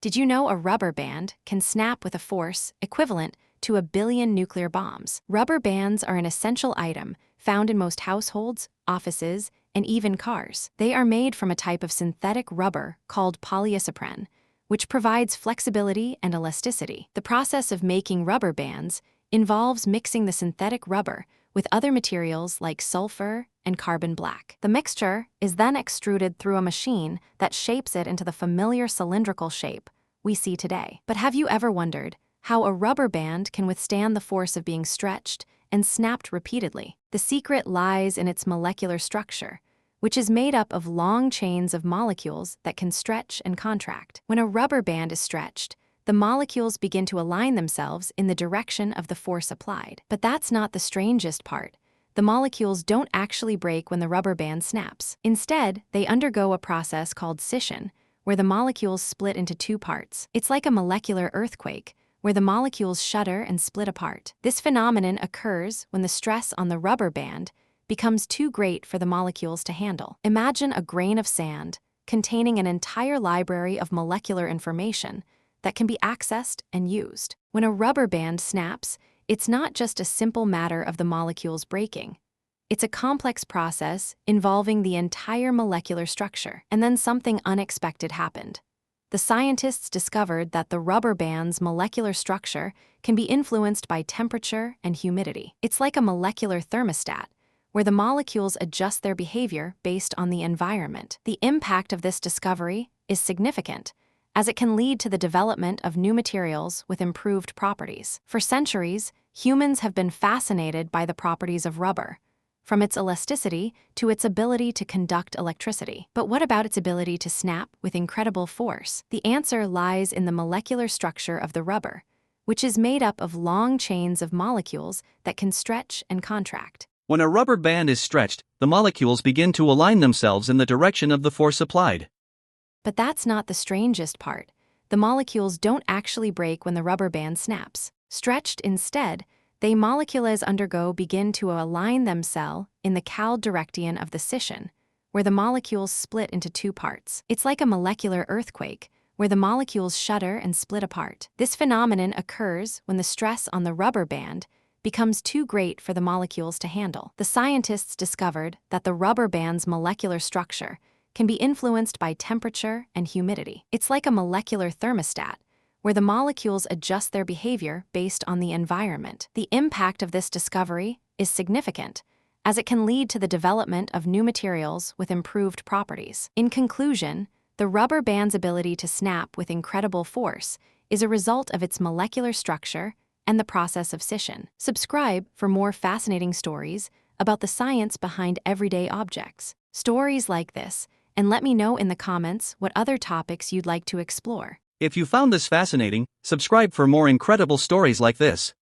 Did you know a rubber band can snap with a force equivalent to 1 billion nuclear bombs? Rubber bands are an essential item found in most households, offices, and even cars. They are made from a type of synthetic rubber called polyisoprene, which provides flexibility and elasticity. The process of making rubber bands involves mixing the synthetic rubber with other materials like sulfur and carbon black. The mixture is then extruded through a machine that shapes it into the familiar cylindrical shape we see today. But have you ever wondered how a rubber band can withstand the force of being stretched and snapped repeatedly? The secret lies in its molecular structure, which is made up of long chains of molecules that can stretch and contract. When a rubber band is stretched, the molecules begin to align themselves in the direction of the force applied. But that's not the strangest part. The molecules don't actually break when the rubber band snaps. Instead, they undergo a process called scission, where the molecules split into two parts. It's like a molecular earthquake, where the molecules shudder and split apart. This phenomenon occurs when the stress on the rubber band becomes too great for the molecules to handle. Imagine a grain of sand containing an entire library of molecular information that can be accessed and used. When a rubber band snaps, it's not just a simple matter of the molecules breaking. It's a complex process involving the entire molecular structure. And then something unexpected happened. The scientists discovered that the rubber band's molecular structure can be influenced by temperature and humidity. It's like a molecular thermostat, where the molecules adjust their behavior based on the environment. The impact of this discovery is significant, as it can lead to the development of new materials with improved properties. For centuries, humans have been fascinated by the properties of rubber, from its elasticity to its ability to conduct electricity. But what about its ability to snap with incredible force? The answer lies in the molecular structure of the rubber, which is made up of long chains of molecules that can stretch and contract. When a rubber band is stretched, the molecules begin to align themselves in the direction of the force applied. But that's not the strangest part. The molecules don't actually break when the rubber band snaps. Stretched instead, they molecules begin to align themselves in the caldirection of the scission, where the molecules split into two parts. It's like a molecular earthquake, where the molecules shudder and split apart. This phenomenon occurs when the stress on the rubber band becomes too great for the molecules to handle. The scientists discovered that the rubber band's molecular structure can be influenced by temperature and humidity. It's like a molecular thermostat, where the molecules adjust their behavior based on the environment. The impact of this discovery is significant, as it can lead to the development of new materials with improved properties. In conclusion, the rubber band's ability to snap with incredible force is a result of its molecular structure and the process of scission. Subscribe for more fascinating stories about the science behind everyday objects. Stories like this, and let me know in the comments what other topics you'd like to explore. If you found this fascinating, subscribe for more incredible stories like this.